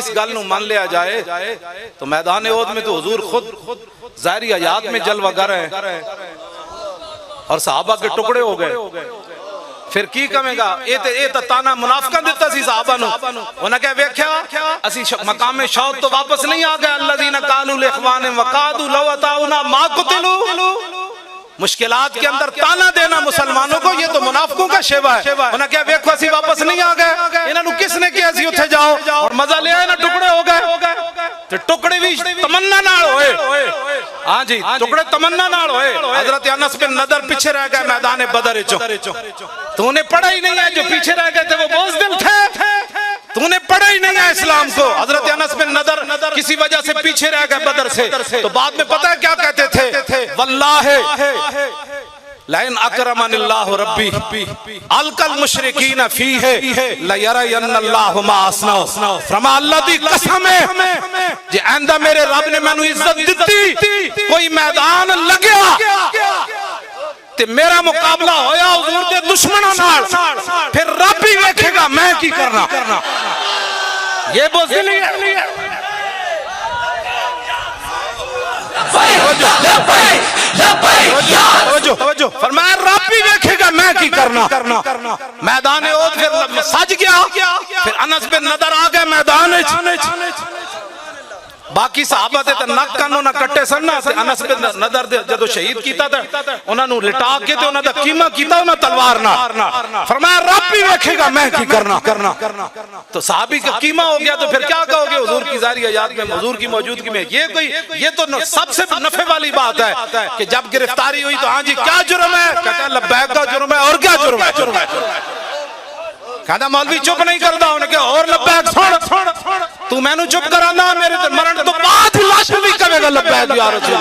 इस गल नूं मान लिया जाए तो मैदान ओहद में तो हुजूर खुद ज़ाहिरी हयात में जलवागर है और सहाबा के टुकड़े हो गए। फिर की कहेगा ये तो ताना मुनाफिकां दिता सी सहाबा नूं। उन्हें क्या वेख्या असी मकाम शौक तो वापस नहीं आ गए। अल्लज़ीना क़ालू लिइख़वानिहिम वक़ादू लौ अताऊना मा क़ुतिलू। मुश्किलात के अंदर ताना देना मुसलमानों को ये तो मुनाफिकों का शेवा है। उन्हें क्या वेखो असी वापस नहीं आ गए, इन्होंने किसने किया सी उत्थे जाओ और मजा ले आए ना टुकड़े हो गए। तो टुकड़े भी तमन्ना नाल होए। हां जी टुकड़े तमन्ना नाल होए। हजरत अनस बिन नदर पीछे रह गए मैदान बदर विचों। तूने पढ़ा ही नहीं है, जो पीछे रह गए थे वो बुज़दिल थे। तूने पढ़ा ही नहीं है इस्लाम को। हजरत अनस बिन नदर किसी वजह से पीछे रह गए बदर से, तो बाद में पता है क्या कहते थे? वल्लाहि लाइन अकरमनिल्लाहु रब्बी अलकल मुशरिकीन फीहि लयरयन्नल्लाहु मा अस्नौ। फरमा अल्लाह दी कसम है जे आंदा मेरे रब ने मैनू इज्जत दिती, कोई मैदान लगया ते मेरा मुकाबला होया हुजूर दे दुश्मनों नाल, फिर रब ही वेखेगा मैं की करना। ये बुज़दिल है। फरमाया रब भी देखेगा मैं की करना। मैदान ओहद फिर सज गया। फिर अनस बिन नदर आ गए मैदान। बाकी सहाबा ते नक कानों ना कट्टे सन ना। अनस बिन नदर दे जदों शहीद कीता था उन्हां नूं लिटा के ते उन्हां दा कीमा कीता उन्हां तलवार नाल। फरमाया रब भी देखेगा मैं की करना। तो सहाबी का कीमा हो गया तो फिर क्या कहोगे हुजूर की ज़ाहिरी हयात में हुजूर की मौजूदगी में? ये तो सबसे नफे वाली बात है कि जब गिरफ्तारी हुई तो हाँ जी क्या जुर्म है? कहता है लब्बैक का जुर्म है। और क्या जुर्म है? कहता मौलवी चुप नहीं करता। उन्हें क्या और लब्बैक सुन तू मैनू चुप कराना, मेरे तो मरण तो बाद लाश भी कहेगा लब्बैक या रसूल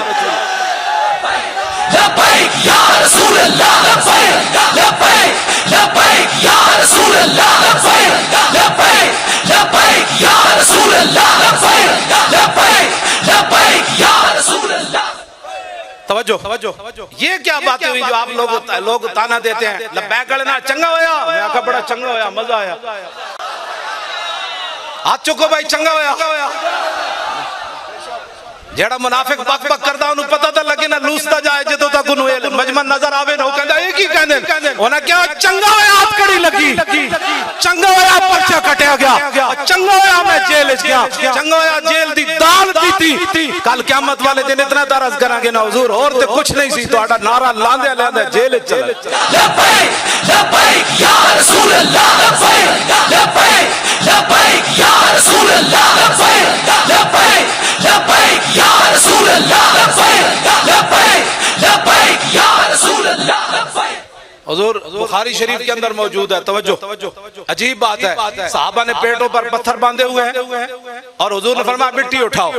लब्बैक या रसूल अल्लाह लब्बैक लब्बैक लब्बैक या रसूल अल्लाह लब्बैक लब्बैक लब्बैक या रसूल अल्लाह लब्बैक लब्बैक लब्बैक या रसूल अल्लाह। तवज्जो ये क्या बातें हुई जो आप लोग ताना देते हैं? लब्बैक ना चंगा होया, मैं आखा बड़ा चंगा होया, मजा आया। हाथ चुको भाई चंगा होया। जेड़ा मुनाफिक बक बक करदा उन्हें पता तो लगे ना लूसता जाए जदों तक उन्हें मजमन नजर आवे ना वो कहंदा एक ही कहंदे उन्हें क्या चंगा होया हाथ कड़ी लगी, चंगा होया पर्चा कटिया गया, चंगा होया मैं जेल च गया, चंगा होया जेल दी दाल पीती। कल क़यामत वाले दिन इतना तरस करांगे ना हुजूर और ते कुछ नहीं सी तुहाडा नारा लांदे लांदे जेल च चले। लब्बैक लब्बैक या रसूल अल्लाह लब्बैक लब्बैक लब्बैक या रसूल अल्लाह लब्बैक लब्बैक लब्बैक या रसूल अल्लाह लब्बैक लब्बैक लब्बैक या रसूल अल्लाह लब्बैक। हुजूर बुखारी शरीफ के अंदर मौजूद है। तवज्जो अजीब बात है, सहाबा ने पेटों पर पत्थर बांधे हुए हैं और हुजूर ने फरमाया मिट्टी उठाओ।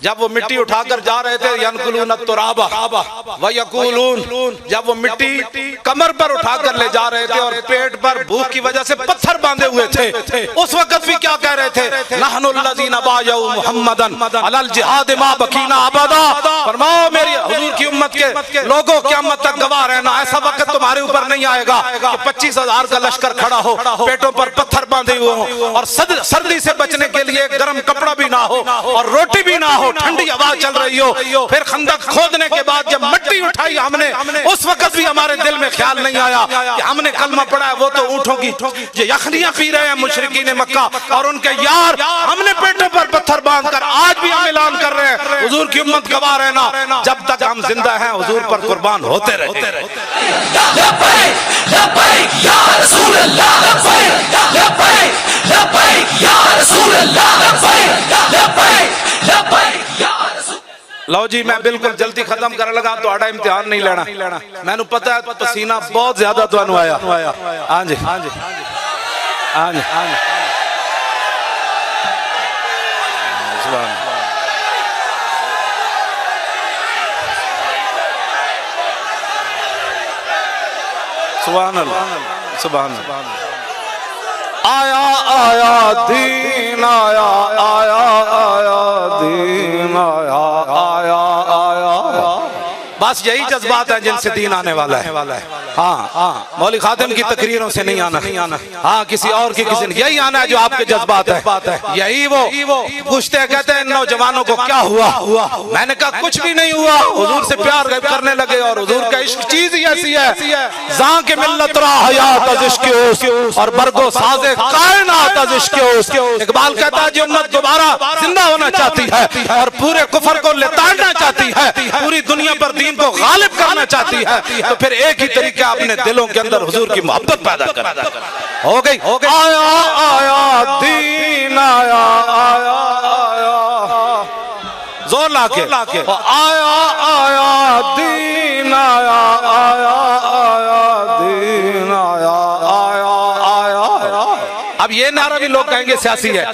जब वो मिट्टी उठाकर जा रहे थे यनकुलून तुराबा व यकूलून, जब वो मिट्टी कमर पर उठाकर ले जा रहे थे और पेट पर भूख की वजह से पत्थर बांधे हुए थे, उस वक्त भी क्या कह रहे थे? नहनुल्लज़ीना बायऊ मुहम्मदन अलल जिहाद मा बकीना अबदा। फरमाओ मेरी हुजूर की उम्मत के लोगों क़यामत तक गवाह रहना, ऐसा वक्त तुम्हारे ऊपर नहीं आएगा कि 25,000 का लश्कर खड़ा हो, पेटों पर पत्थर बांधे हुए हो और सर्दी से बचने के लिए गर्म कपड़ा भी ना हो और रोटी भी ना हो, ठंडी हवा चल रही हो। फिर खंदक खोदने के बाद जब मिट्टी उठाई हमने, उस वक्त भी हमारे दिल में ख्याल नहीं आया कि हमने कलमा पढ़ा है वो तो ऊँटों की जो यखनियां पी रहे हैं मुशरिकीन मक्का और उनके यार, हमने पेटों पर पत्थर बांधकर आज भी हम ऐलान कर रहे हैं हुजूर की उम्मत गवाह रहना, जब तक हम जिंदा हैं हुजूर पर कुर्बान होते रहे। लो जी मैं बिल्कुल जल्दी खत्म कर लगा, तो इम्तिहान नहीं लेना, मैनू पता है पसीना बहुत ज्यादा तुहानू आया। हाँ जी हाँ जी हाँ जी सुभान अल्लाह सुभान अल्लाह। आया आया दीन आया आया आया दीन आया आया आया। बस यही जज्बात है जिनसे दीन आने वाला है। हाँ मौलवी खातिम की तकरीरों से नहीं आना, हाँ किसी और की किसी यही आना है जो आपके जज्बात है। यही वो पूछते कहते हैं नौजवानों को क्या हुआ, मैंने कहा कुछ भी नहीं हुआ, हुजूर से प्यार करने लगे और हुजूर का इश्क चीज ही ऐसी है, जां के मिल्लत रा हयात अज इश्क और बरगो साजे कायनात अज इश्क। इकबाल कहता है जो उम्मत दोबारा जिंदा होना चाहती है और पूरे कुफर को लेताड़ना चाहती है, पूरी दुनिया पर दीन को गालिब करना चाहती है, तो फिर एक ही तरीका अपने दिलों के अंदर हुजूर की मोहब्बत पैदा कर। हो गई आया आया दीन आया आया आया जोर लाके आया आया दीन आया आया आया दीन आया आया आया। अब ये नारा भी लोग कहेंगे सियासी है,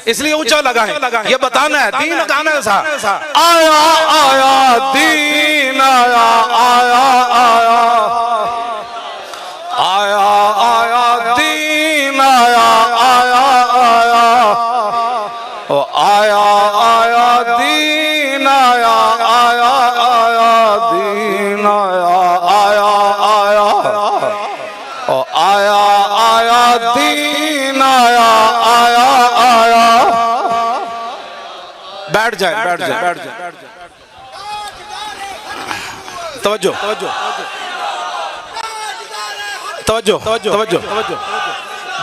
इसलिए ऊंचा लगाएं, ये बताना है दीन गाना ऐसा आया आया दीन आया आया आया आया आया दीन आया आया आया ओ आया आया दीन आया आया आया दीन आया आया आया ओ आया आया दीन आया आया आया। बैठ जाए तवज्जो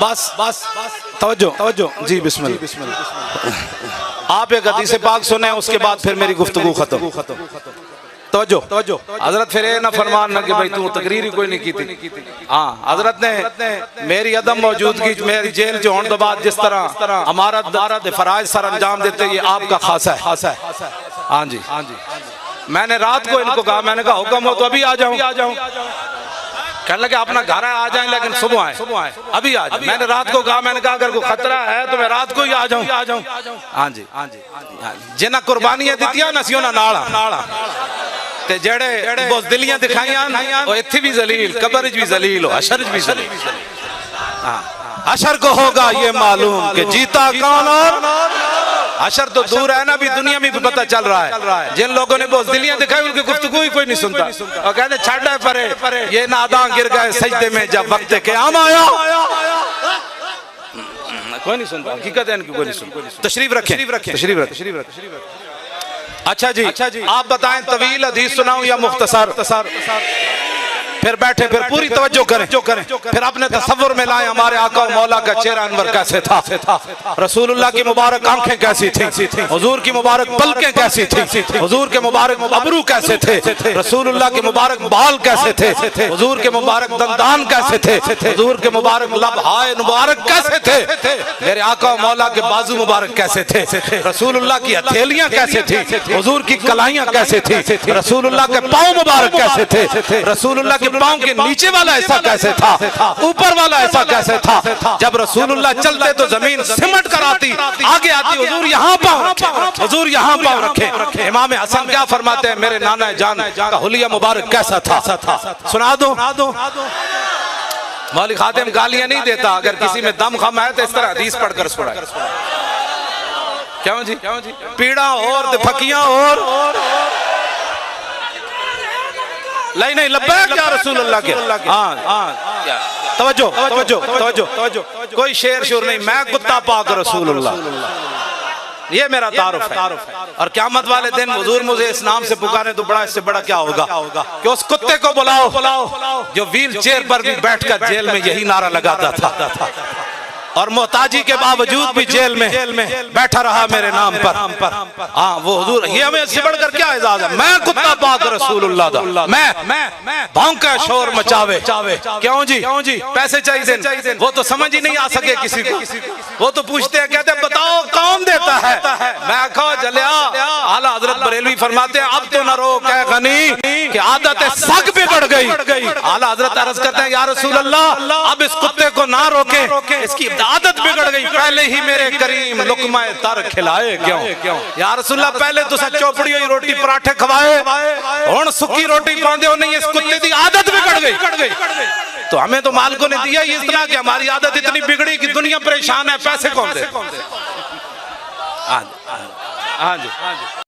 बस तवज्जो जी बिस्मिल्लाह। आप एक हदीस पाक सुने उसके बाद फिर मेरी गुफ्तगू खत्म। तवज्जो हजरत फिर ना फरमान ना कि भाई तू तकरीर ही कोई नहीं की थी। हाँ हजरत ने मेरी अदम मौजूदगी मेरी जेल जो होने के बाद जिस तरह हमारा फराइज सर अंजाम देते ये आपका खासा है। हाँ जी मैंने रात को इनको कहा, मैंने कहा हुक्म हो तो अभी आ जाऊं। कहने लगे अपना घर है आ जाएं लेकिन सुबह आए अभी आ जाए। मैंने रात को कहा, मैंने कहा अगर कोई खतरा है तो मैं रात को ही आ जाऊं। हाँ जी जिन्हें कुर्बानियां दितियां ना सियों नाला ते जेड़े बुज़दिलियां दिखाइयां वो इत्थे भी जलील, कब्र भी जलील, हशर भी जलील। हशर को होगा ये मालूम कि जीता कौन और हशर तो दूर है ना, भी दुनिया में भी पता चल रहा है। जिन लोगों ने बुज़दिलियां दिखाई उनकी गुफ्तगू ही कोई नहीं सुनता और कहते छड़ है परे ये नादां गिर गए सजदे में जब वक्त क़याम आया। कोई नहीं सुनता, हकीकत है इनकी कोई नहीं सुनता। तशरीफ रखें। अच्छा जी आप बताएं तवील हदीस सुनाऊं या मुख्तसर? फिर बैठे, फिर पूरी तवज्जो करें, फिर अपने तसव्वुर में लाएं हमारे आका और मौला का चेहरा अनवर कैसे था, रसूलुल्लाह की मुबारक आंखें कैसी थी, हुजूर की मुबारक पलकें कैसी थी, हुजूर के मुबारक अबरू कैसे थे, रसूलुल्लाह के मुबारक बाल कैसे थे, हुजूर के मुबारक दंदान कैसे थे, हुजूर के मुबारक लबहाए मुबारक कैसे थे, मेरे आका और मौला के बाजू मुबारक कैसे थे, रसूलुल्लाह की हथेलियां कैसे थी, हुजूर की कलाइयां कैसे थी, रसूलुल्लाह के पांव मुबारक कैसे थे, रसूलुल्लाह पांव के नीचे वाला ऐसा कैसे था, ऊपर वाला ऐसा कैसे था। जब रसूलुल्लाह चलते तो जमीन सिमट कर आती, आगे आती हुजूर यहाँ पांव रखे, हुजूर यहाँ पांव रखे। इमाम हसन क्या फरमाते हैं, मेरे नाना जान का हुलिया मुबारक कैसा था, सुना दो। मौलवी खातिम गालियां नहीं देता, अगर किसी में दम खम है तो इस तरह हदीस पढ़कर सुनाए। क्यों जी पीड़ा और फकियां और नहीं लब्बैक या रसूलुल्लाह के। तवज्जो कोई शेर शोर नहीं, मैं कुत्ता पाक रसूलुल्लाह, ये मेरा तारुफ है। और क़यामत वाले दिन हुजूर मुझे इस नाम से पुकारे तो बड़ा इससे बड़ा क्या होगा कि उस कुत्ते को बुलाओ जो व्हील चेयर पर भी बैठकर जेल में यही नारा लगाता था और मोहताजी के बावजूद भी जेल में बैठा रहा मेरे नाम पर। हाँ वो हुजूर, ये हमें इससे बढ़कर क्या एजाज है, मैं कुत्ता पाक रसूलुल्लाह दा, मैं भौंका शोर मचावे। क्यों जी पैसे चाहिए, वो तो समझ ही नहीं आ सके किसी को, वो तो पूछते हैं कहते बताओ कौन देता है। मैं कहा जलिया आला हजरत बरेलवी फरमाते हैं अब तो न रो कह गनी कि आदत सग बिगड़ गई। आला हजरत अर्ज करते हैं या रसूलल्लाह अब इस कुत्ते को ना रोके, इसकी आदत बिगड़ गई, पहले ही मेरे करीम लुकमाए तर खिलाए क्यों या रसूलल्लाह, पहले तो सब चौपड़ी हुई रोटी पराठे खवाए, हुण सुखी रोटी पांदे हो नहीं, इस कुत्ते की आदत बिगड़ गई। तो हमें तो मालिकों ने दिया ही इतना कि हमारी आदत इतनी बिगड़ी कि दुनिया परेशान है, पैसे कौन दे। हाँ जी